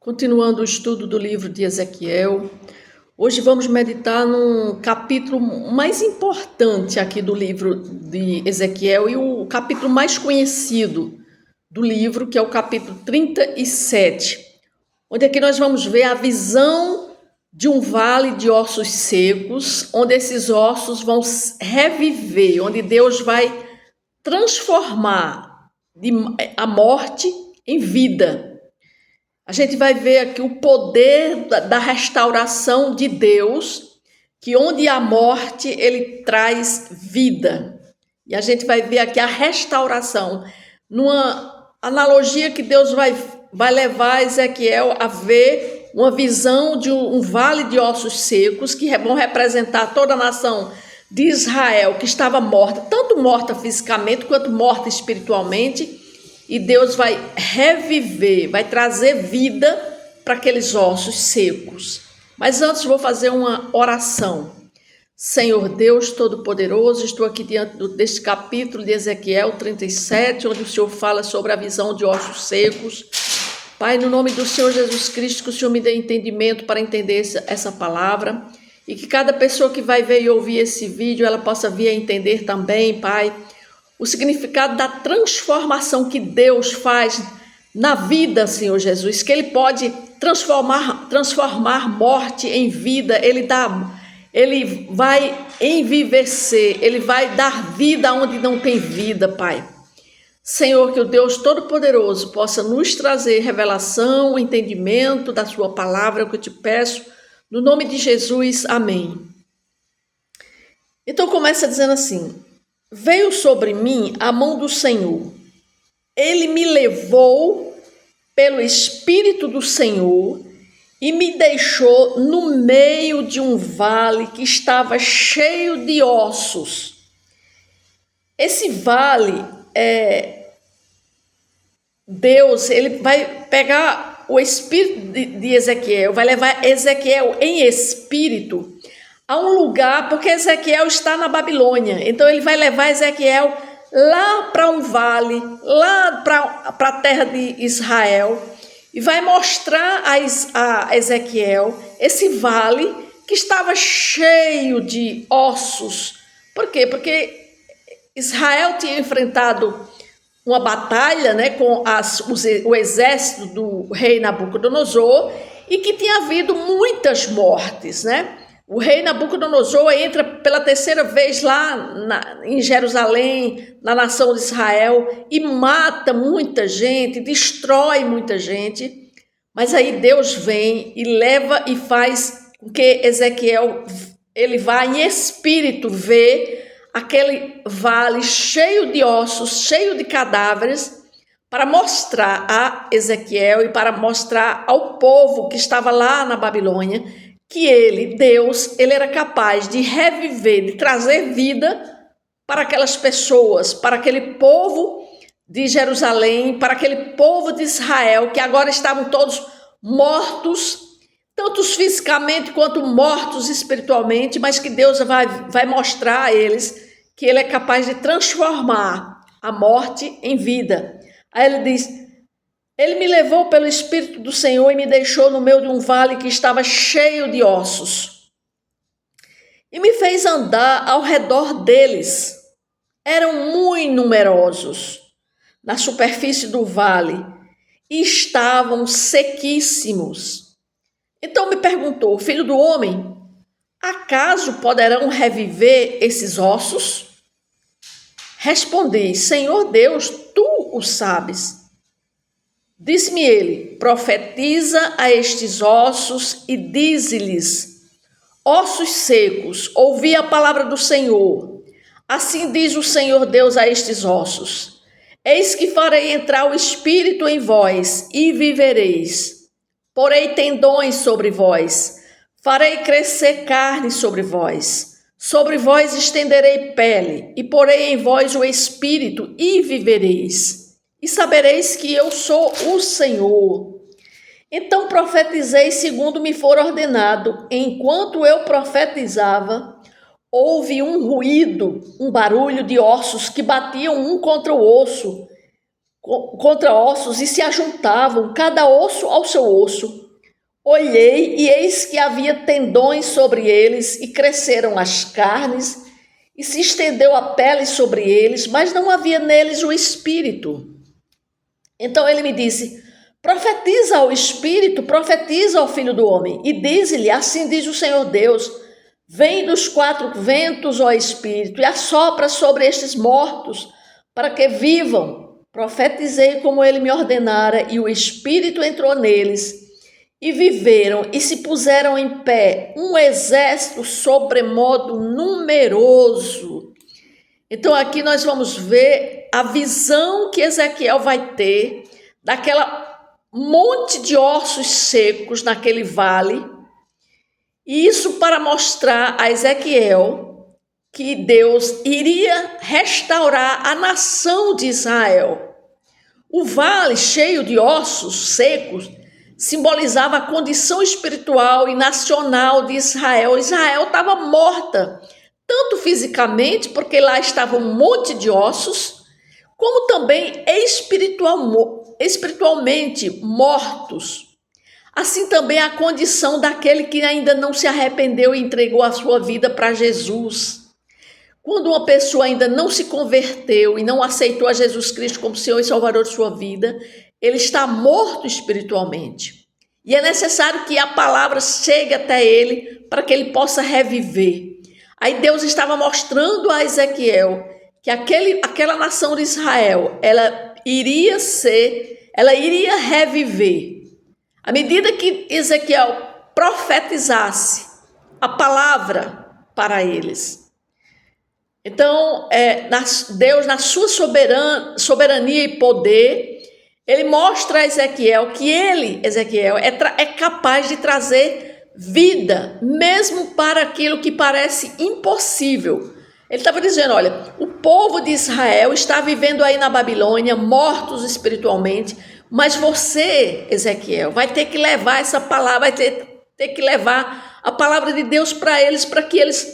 Continuando o estudo do livro de Ezequiel, hoje vamos meditar num capítulo mais importante aqui do livro de Ezequiel e o capítulo mais conhecido do livro, que é o capítulo 37, onde aqui nós vamos ver a visão de um vale de ossos secos, onde esses ossos vão reviver, onde Deus vai transformar a morte em vida. A gente vai ver aqui o poder da restauração de Deus, que onde há morte, ele traz vida. E a gente vai ver aqui a restauração, numa analogia que Deus vai levar Ezequiel a ver uma visão de um vale de ossos secos, que vão representar toda a nação de Israel, que estava morta, tanto morta fisicamente quanto morta espiritualmente. E Deus vai reviver, vai trazer vida para aqueles ossos secos. Mas antes vou fazer uma oração. Senhor Deus Todo-Poderoso, estou aqui diante deste capítulo de Ezequiel 37, onde o Senhor fala sobre a visão de ossos secos. Pai, no nome do Senhor Jesus Cristo, que o Senhor me dê entendimento para entender essa palavra. E que cada pessoa que vai ver e ouvir esse vídeo, ela possa vir a entender também, Pai, o significado da transformação que Deus faz na vida, Senhor Jesus, que Ele pode transformar morte em vida, Ele vai envivecer, Ele vai dar vida onde não tem vida, Pai. Senhor, que o Deus Todo-Poderoso possa nos trazer revelação, entendimento da Sua palavra, é o que eu te peço, no nome de Jesus, amém. Então começa dizendo assim: veio sobre mim a mão do Senhor, Ele me levou pelo Espírito do Senhor e me deixou no meio de um vale que estava cheio de ossos. Esse vale, Deus, Ele vai pegar o Espírito de Ezequiel, vai levar Ezequiel em espírito a um lugar, porque Ezequiel está na Babilônia, então ele vai levar Ezequiel lá para um vale, lá para a terra de Israel, e vai mostrar a Ezequiel esse vale que estava cheio de ossos. Por quê? Porque Israel tinha enfrentado uma batalha, né, com o exército do rei Nabucodonosor, e que tinha havido muitas mortes, né? O rei Nabucodonosor entra pela terceira vez lá em Jerusalém, na nação de Israel, e mata muita gente, destrói muita gente. Mas aí Deus vem e leva e faz com que Ezequiel, ele vá em espírito ver aquele vale cheio de ossos, cheio de cadáveres, para mostrar a Ezequiel e para mostrar ao povo que estava lá na Babilônia que ele, Deus, ele era capaz de reviver, de trazer vida para aquelas pessoas, para aquele povo de Jerusalém, para aquele povo de Israel, que agora estavam todos mortos, tanto fisicamente quanto mortos espiritualmente, mas que Deus vai mostrar a eles que ele é capaz de transformar a morte em vida. Aí ele diz: Ele me levou pelo Espírito do Senhor e me deixou no meio de um vale que estava cheio de ossos. E me fez andar ao redor deles. Eram muito numerosos na superfície do vale e estavam sequíssimos. Então me perguntou: filho do homem, acaso poderão reviver esses ossos? Respondi: Senhor Deus, tu o sabes. Disse-me ele: profetiza a estes ossos e dize-lhes: ossos secos, ouvi a palavra do Senhor. Assim diz o Senhor Deus a estes ossos: eis que farei entrar o Espírito em vós e vivereis. Porei tendões sobre vós, farei crescer carne sobre vós estenderei pele, e porei em vós o Espírito e vivereis. E sabereis que eu sou o Senhor. Então profetizei segundo me for ordenado. Enquanto eu profetizava, houve um ruído, um barulho de ossos que batiam um contra o osso. contra ossos e se ajuntavam, cada osso ao seu osso. Olhei e eis que havia tendões sobre eles e cresceram as carnes e se estendeu a pele sobre eles, mas não havia neles o espírito. Então ele me disse: profetiza ao espírito, profetiza ao filho do homem e diz-lhe: assim diz o Senhor Deus, vem dos quatro ventos, ó espírito, e assopra sobre estes mortos para que vivam. Profetizei como ele me ordenara, e o espírito entrou neles, e viveram, e se puseram em pé um exército sobremodo numeroso. Então aqui nós vamos ver a visão que Ezequiel vai ter daquela monte de ossos secos naquele vale, e isso para mostrar a Ezequiel que Deus iria restaurar a nação de Israel. O vale cheio de ossos secos simbolizava a condição espiritual e nacional de Israel. Israel estava morta, tanto fisicamente, porque lá estava um monte de ossos, como também espiritualmente mortos. Assim também a condição daquele que ainda não se arrependeu e entregou a sua vida para Jesus. Quando uma pessoa ainda não se converteu e não aceitou a Jesus Cristo como Senhor e Salvador de sua vida, ele está morto espiritualmente. E é necessário que a palavra chegue até ele para que ele possa reviver. Aí Deus estava mostrando a Ezequiel que aquela nação de Israel, ela iria reviver. À medida que Ezequiel profetizasse a palavra para eles. Então, Deus, na sua soberania e poder, ele mostra a Ezequiel que Ezequiel, é capaz de trazer vida, mesmo para aquilo que parece impossível. Ele estava dizendo, olha, o povo de Israel está vivendo aí na Babilônia, mortos espiritualmente, mas você, Ezequiel, vai ter que levar essa palavra, vai ter que levar a palavra de Deus para eles, para que eles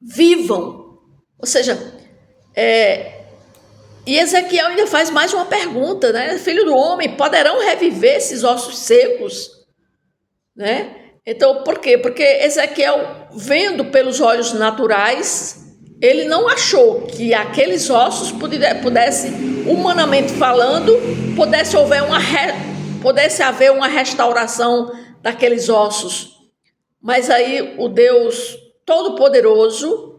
vivam. Ou seja, e Ezequiel ainda faz mais uma pergunta, né? Filho do homem, poderão reviver esses ossos secos? Né? Então, por quê? Porque Ezequiel, vendo pelos olhos naturais, ele não achou que aqueles ossos pudesse, humanamente falando, pudesse haver uma restauração daqueles ossos. Mas aí o Deus Todo-Poderoso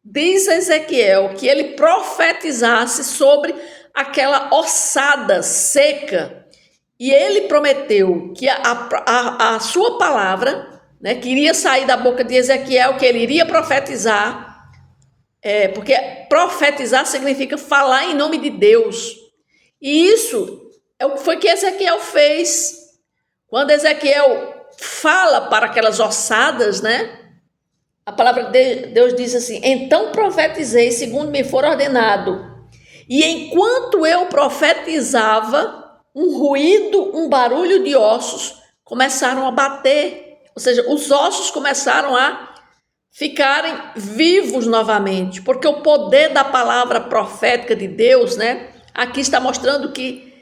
diz a Ezequiel que ele profetizasse sobre aquela ossada seca, e ele prometeu que a sua palavra, né, que iria sair da boca de Ezequiel, que ele iria profetizar, porque profetizar significa falar em nome de Deus, e isso é o que foi que Ezequiel fez. Quando Ezequiel fala para aquelas ossadas, né, a palavra de Deus diz assim: então profetizei segundo me for ordenado. E enquanto eu profetizava, um ruído, um barulho de ossos começaram a bater. Ou seja, os ossos começaram a ficarem vivos novamente. Porque o poder da palavra profética de Deus, né? Aqui está mostrando que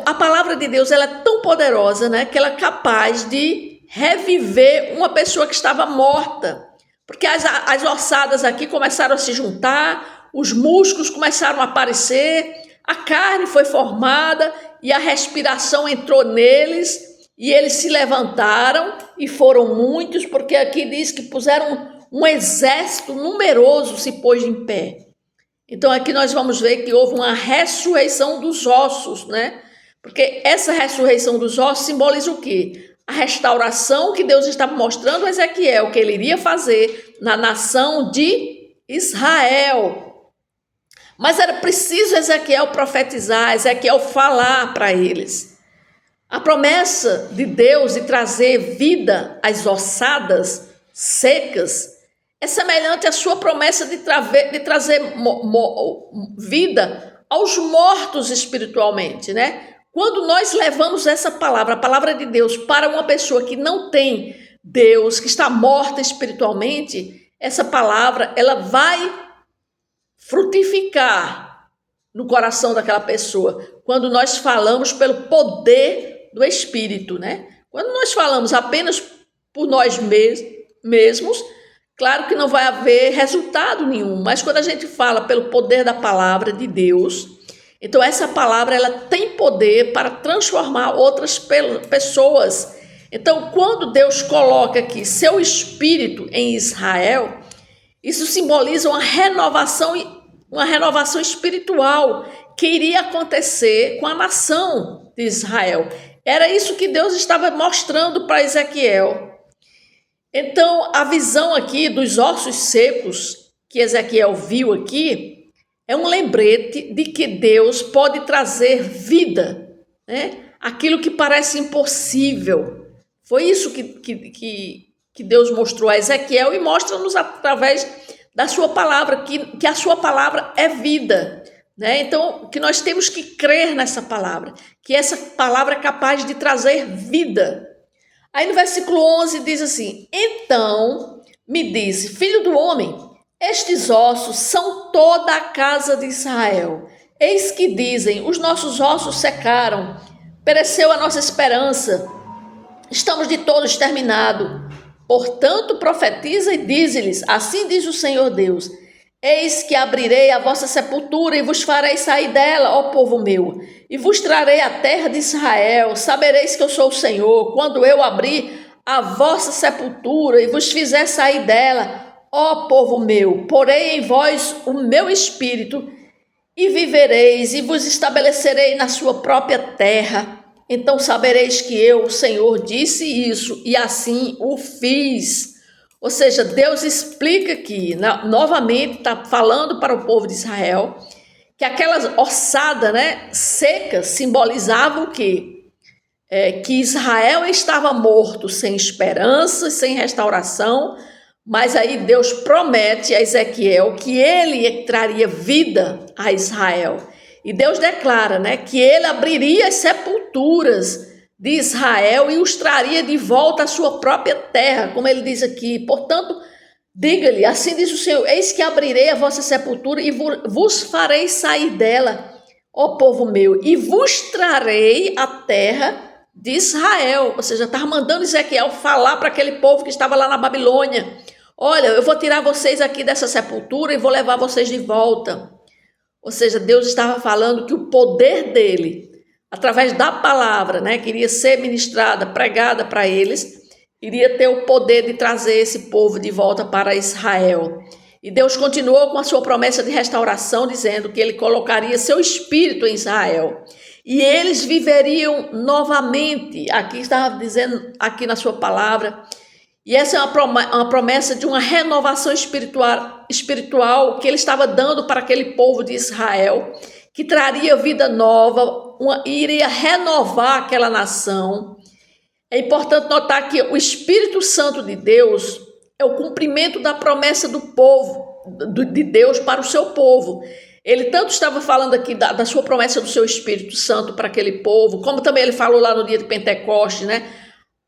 a palavra de Deus, ela é tão poderosa, né? Que ela é capaz de reviver uma pessoa que estava morta, porque as ossadas aqui começaram a se juntar, os músculos começaram a aparecer, a carne foi formada e a respiração entrou neles, e eles se levantaram, e foram muitos, porque aqui diz que puseram um exército numeroso se pôs em pé. Então aqui nós vamos ver que houve uma ressurreição dos ossos, né? Porque essa ressurreição dos ossos simboliza o quê? A restauração que Deus estava mostrando a Ezequiel que ele iria fazer na nação de Israel. Mas era preciso Ezequiel profetizar, Ezequiel falar para eles. A promessa de Deus de trazer vida às ossadas secas é semelhante à sua promessa de trazer vida aos mortos espiritualmente, né? Quando nós levamos essa palavra, a palavra de Deus, para uma pessoa que não tem Deus, que está morta espiritualmente, essa palavra ela vai frutificar no coração daquela pessoa, quando nós falamos pelo poder do Espírito, né? Quando nós falamos apenas por nós mesmos, claro que não vai haver resultado nenhum, mas quando a gente fala pelo poder da palavra de Deus, então essa palavra ela tem poder para transformar outras pessoas. Então, quando Deus coloca aqui seu Espírito em Israel, isso simboliza uma renovação espiritual que iria acontecer com a nação de Israel. Era isso que Deus estava mostrando para Ezequiel. Então, a visão aqui dos ossos secos que Ezequiel viu aqui é um lembrete de que Deus pode trazer vida, né? Aquilo que parece impossível. Foi isso que Deus mostrou a Ezequiel e mostra-nos através da sua palavra, que a sua palavra é vida, né? Então, que nós temos que crer nessa palavra, que essa palavra é capaz de trazer vida. Aí no versículo 11 diz assim: então me disse, filho do homem, estes ossos são toda a casa de Israel. Eis que dizem, os nossos ossos secaram, pereceu a nossa esperança, estamos de todo exterminados. Portanto, profetiza e dize-lhes, assim diz o Senhor Deus, eis que abrirei a vossa sepultura e vos farei sair dela, ó povo meu, e vos trarei a terra de Israel. Sabereis que eu sou o Senhor, quando eu abrir a vossa sepultura e vos fizer sair dela, ó povo meu. Porei em vós o meu espírito e vivereis e vos estabelecerei na sua própria terra. Então sabereis que eu, o Senhor, disse isso e assim o fiz. Ou seja, Deus explica aqui, novamente está falando para o povo de Israel, que aquelas ossadas, né, secas simbolizavam o quê? Que Israel estava morto, sem esperança, sem restauração, mas aí Deus promete a Ezequiel que ele traria vida a Israel. E Deus declara, né, que ele abriria as sepulturas de Israel e os traria de volta à sua própria terra, como ele diz aqui. Portanto, diga-lhe, assim diz o Senhor, eis que abrirei a vossa sepultura e vos farei sair dela, ó povo meu, e vos trarei a terra de Israel. Ou seja, estava mandando Ezequiel falar para aquele povo que estava lá na Babilônia. Olha, eu vou tirar vocês aqui dessa sepultura e vou levar vocês de volta. Ou seja, Deus estava falando que o poder dele, através da palavra, né, que iria ser ministrada, pregada para eles, iria ter o poder de trazer esse povo de volta para Israel. E Deus continuou com a sua promessa de restauração, dizendo que ele colocaria seu espírito em Israel. E eles viveriam novamente, aqui estava dizendo, aqui na sua palavra. E essa é uma promessa de uma renovação espiritual que ele estava dando para aquele povo de Israel, que traria vida nova, iria renovar aquela nação. É importante notar que o Espírito Santo de Deus é o cumprimento da promessa do povo, de Deus para o seu povo. Ele tanto estava falando aqui da sua promessa do seu Espírito Santo para aquele povo, como também ele falou lá no dia de Pentecostes, né?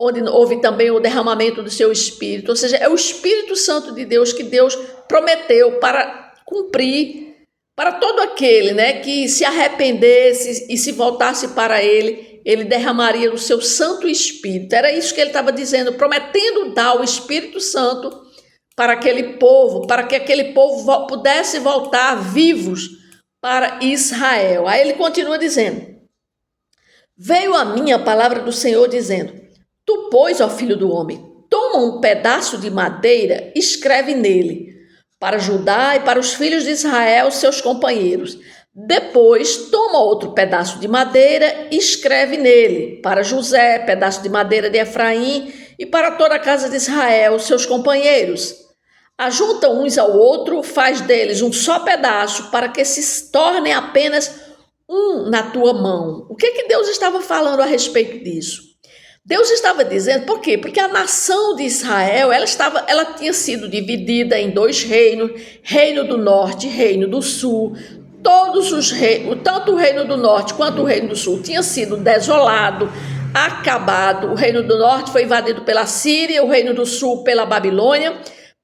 Onde houve também o derramamento do seu Espírito. Ou seja, é o Espírito Santo de Deus que Deus prometeu para cumprir para todo aquele, né, que se arrependesse e se voltasse para ele, ele derramaria o seu Santo Espírito. Era isso que ele estava dizendo, prometendo dar o Espírito Santo para aquele povo, para que aquele povo pudesse voltar vivos para Israel. Aí ele continua dizendo, veio a mim a palavra do Senhor dizendo, tu, pois, ó filho do homem, toma um pedaço de madeira, escreve nele, para Judá e para os filhos de Israel, seus companheiros. Depois, toma outro pedaço de madeira e escreve nele, para José, pedaço de madeira de Efraim, e para toda a casa de Israel, seus companheiros. Ajunta uns ao outro, faz deles um só pedaço, para que se tornem apenas um na tua mão. O que Deus estava falando a respeito disso? Deus estava dizendo, por quê? Porque a nação de Israel, ela tinha sido dividida em dois reinos, reino do norte e reino do sul. Todos os reinos, tanto o reino do norte quanto o reino do sul, tinha sido desolado, acabado. O reino do norte foi invadido pela Síria, o reino do sul pela Babilônia.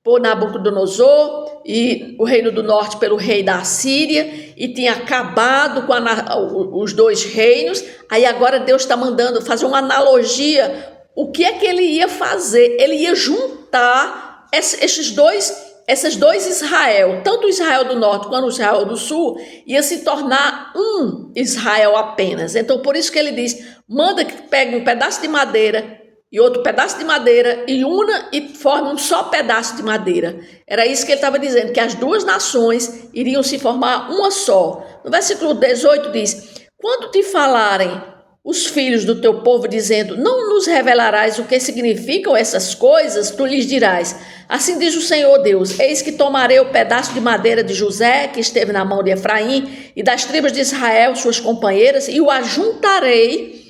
por Nabucodonosor e o reino do norte pelo rei da Assíria, e tinha acabado com os dois reinos. Aí agora Deus está mandando fazer uma analogia. O que é que ele ia fazer? Ele ia juntar esses dois Israel, tanto o Israel do norte quanto o Israel do sul, ia se tornar um Israel apenas. Então por isso que ele diz, manda que pegue um pedaço de madeira e outro pedaço de madeira e una e forme um só pedaço de madeira. Era isso que ele estava dizendo, que as duas nações iriam se formar uma só. No versículo 18 diz, quando te falarem os filhos do teu povo dizendo, não nos revelarás o que significam essas coisas, tu lhes dirás, assim diz o Senhor Deus, eis que tomarei o pedaço de madeira de José, que esteve na mão de Efraim, e das tribos de Israel, suas companheiras, e o ajuntarei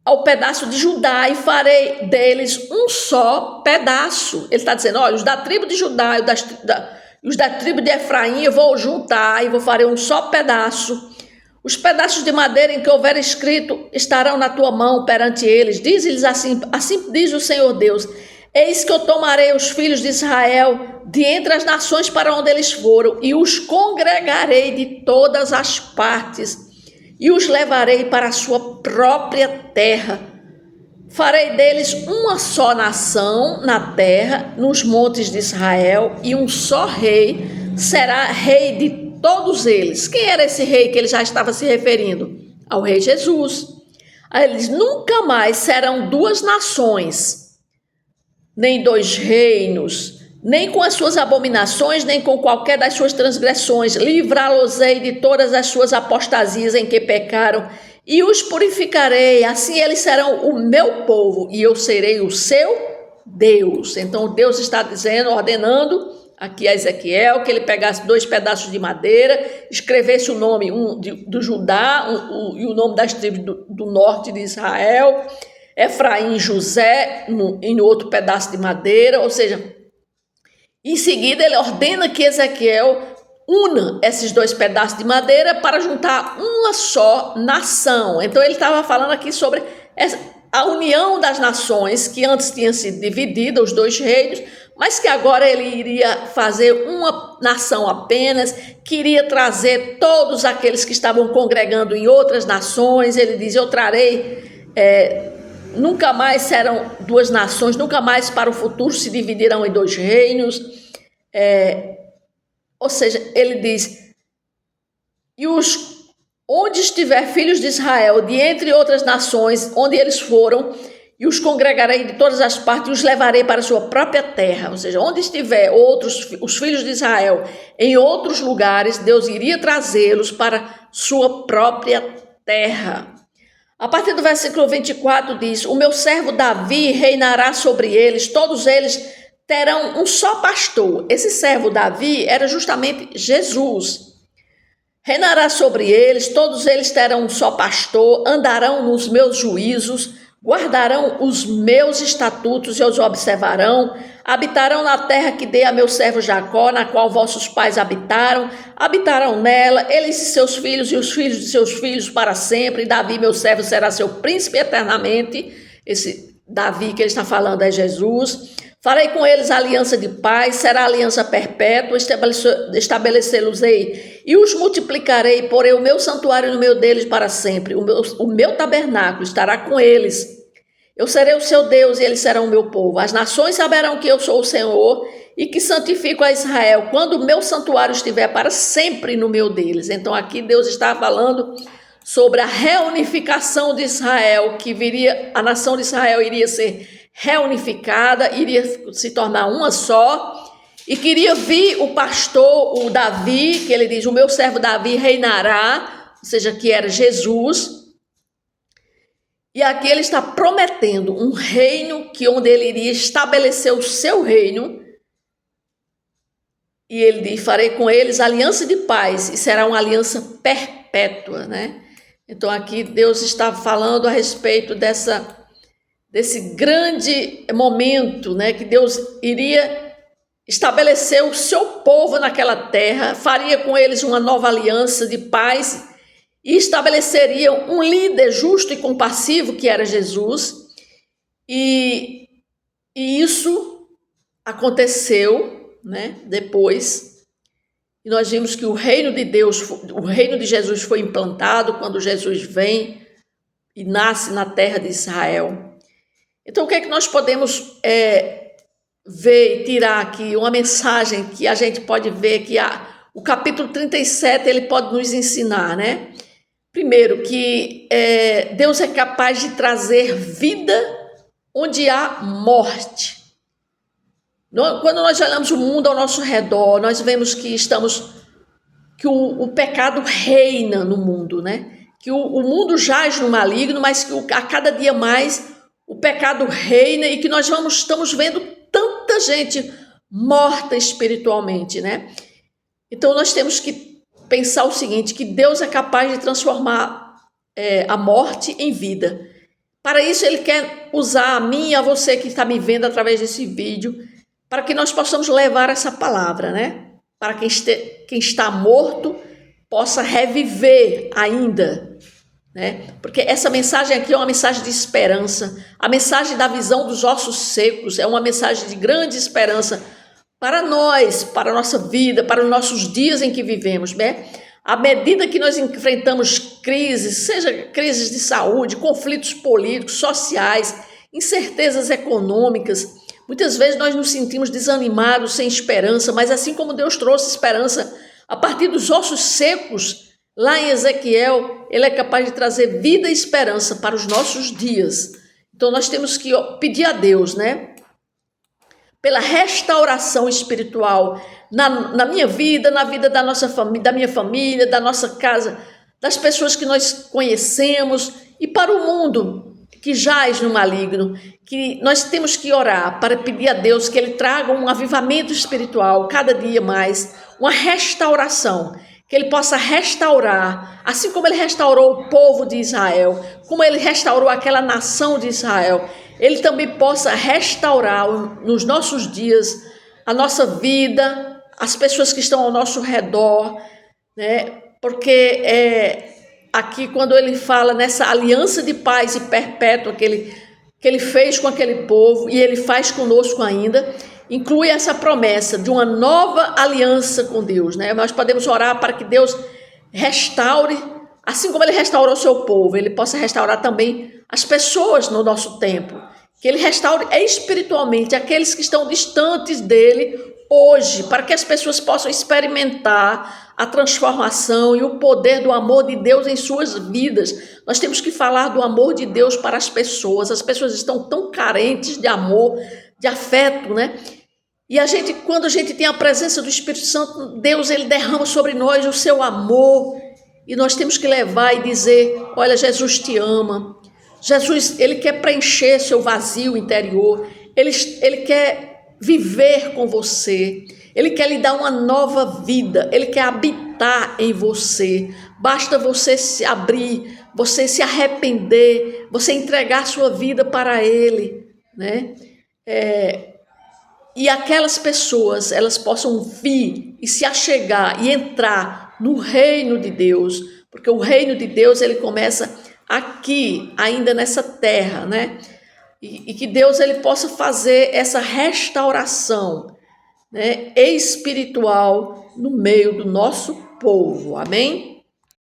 ao pedaço de Judá, e farei deles um só pedaço. Ele está dizendo, olha, os da tribo de Judá e os da tribo de Efraim eu vou juntar e vou fazer um só pedaço. Os pedaços de madeira em que houver escrito estarão na tua mão perante eles. Diz-lhes assim diz o Senhor Deus, eis que eu tomarei os filhos de Israel de entre as nações para onde eles foram, e os congregarei de todas as partes, e os levarei para a sua própria terra. Farei deles uma só nação na terra, nos montes de Israel, e um só rei será rei de todos eles. Quem era esse rei que ele já estava se referindo? Ao rei Jesus. Aí ele diz, nunca mais serão duas nações, nem dois reinos, nem com as suas abominações, nem com qualquer das suas transgressões. Livrá-los-ei de todas as suas apostasias em que pecaram, e os purificarei. Assim eles serão o meu povo, e eu serei o seu Deus. Então Deus está dizendo, ordenando aqui a Ezequiel, que ele pegasse dois pedaços de madeira, escrevesse o nome do Judá e o nome das tribos do norte de Israel, Efraim e José, em outro pedaço de madeira. Ou seja, em seguida ele ordena que Ezequiel una esses dois pedaços de madeira para juntar uma só nação. Então ele estava falando aqui sobre a união das nações, que antes tinha sido dividida, os dois reinos, mas que agora ele iria fazer uma nação apenas, queria trazer todos aqueles que estavam congregando em outras nações. Ele diz, eu trarei, nunca mais serão duas nações, nunca mais para o futuro se dividirão em dois reinos. Ou seja, ele diz, onde estiver filhos de Israel, de entre outras nações, onde eles foram, e os congregarei de todas as partes e os levarei para a sua própria terra. Ou seja, onde estiver os filhos de Israel em outros lugares, Deus iria trazê-los para sua própria terra. A partir do versículo 24 diz, o meu servo Davi reinará sobre eles, todos eles terão um só pastor. Esse servo Davi era justamente Jesus. Reinará sobre eles, todos eles terão um só pastor, andarão nos meus juízos, guardarão os meus estatutos e os observarão, habitarão na terra que dei a meu servo Jacó, na qual vossos pais habitarão nela, eles e seus filhos e os filhos de seus filhos para sempre, e Davi, meu servo, será seu príncipe eternamente. Esse Davi que ele está falando é Jesus. Farei com eles aliança de paz, será aliança perpétua, estabelecê-los-ei e os multiplicarei, porei o meu santuário no meio deles para sempre, o meu tabernáculo estará com eles. Eu serei o seu Deus e eles serão o meu povo. As nações saberão que eu sou o Senhor e que santifico a Israel, quando o meu santuário estiver para sempre no meio deles. Então aqui Deus está falando sobre a reunificação de Israel, que a nação de Israel iria ser reunificada, iria se tornar uma só, e queria vir o pastor, o Davi, que ele diz, o meu servo Davi reinará, ou seja, que era Jesus. E aqui ele está prometendo um reino onde ele iria estabelecer o seu reino, e ele diz, farei com eles aliança de paz, e será uma aliança perpétua, né? Então aqui Deus está falando a respeito desse grande momento, né, que Deus iria estabelecer o seu povo naquela terra, faria com eles uma nova aliança de paz e estabeleceria um líder justo e compassivo, que era Jesus, e E isso aconteceu, né, depois. E nós vimos que o reino de Deus, o reino de Jesus foi implantado quando Jesus vem e nasce na terra de Israel. Então, o que é que nós podemos ver e tirar aqui? Uma mensagem que a gente pode ver que o capítulo 37 ele pode nos ensinar, né? Primeiro, que Deus é capaz de trazer vida onde há morte. Quando nós olhamos o mundo ao nosso redor, nós vemos que o pecado reina no mundo, né? Que o mundo jaz no maligno, mas que a cada dia mais o pecado reina e que nós estamos vendo tanta gente morta espiritualmente, né? Então nós temos que pensar o seguinte, que Deus é capaz de transformar a morte em vida. Para isso ele quer usar a mim e a você que está me vendo através desse vídeo, para que nós possamos levar essa palavra, né? Para quem está morto possa reviver ainda, né? Porque essa mensagem aqui é uma mensagem de esperança. A mensagem da visão dos ossos secos é uma mensagem de grande esperança para nós, para a nossa vida, para os nossos dias em que vivemos, né? À medida que nós enfrentamos crises, seja crises de saúde, conflitos políticos, sociais, incertezas econômicas, muitas vezes nós nos sentimos desanimados, sem esperança, mas assim como Deus trouxe esperança a partir dos ossos secos, lá em Ezequiel, ele é capaz de trazer vida e esperança para os nossos dias. Então nós temos que pedir a Deus, né? Pela restauração espiritual na minha vida, na vida da nossa família, da minha família, da nossa casa, das pessoas que nós conhecemos e para o mundo que jaz no maligno, que nós temos que orar para pedir a Deus que Ele traga um avivamento espiritual cada dia mais, uma restauração, que Ele possa restaurar, assim como Ele restaurou o povo de Israel, como Ele restaurou aquela nação de Israel, Ele também possa restaurar nos nossos dias a nossa vida, as pessoas que estão ao nosso redor, né? Porque aqui quando Ele fala nessa aliança de paz e perpétua que ele fez com aquele povo e Ele faz conosco ainda, inclui essa promessa de uma nova aliança com Deus, né? Nós podemos orar para que Deus restaure, assim como Ele restaurou o seu povo, Ele possa restaurar também as pessoas no nosso tempo, que Ele restaure espiritualmente aqueles que estão distantes dEle hoje, para que as pessoas possam experimentar a transformação e o poder do amor de Deus em suas vidas. Nós temos que falar do amor de Deus para as pessoas estão tão carentes de amor, de afeto, né? E quando a gente tem a presença do Espírito Santo, Deus, Ele derrama sobre nós o seu amor, e nós temos que levar e dizer, olha, Jesus te ama, Jesus, Ele quer preencher seu vazio interior, Ele quer viver com você, Ele quer lhe dar uma nova vida, Ele quer habitar em você, basta você se abrir, você se arrepender, você entregar sua vida para Ele, né? E aquelas pessoas, elas possam vir e se achegar e entrar no reino de Deus, porque o reino de Deus, ele começa aqui, ainda nessa terra, né? E que Deus, ele possa fazer essa restauração, né, espiritual no meio do nosso povo, amém?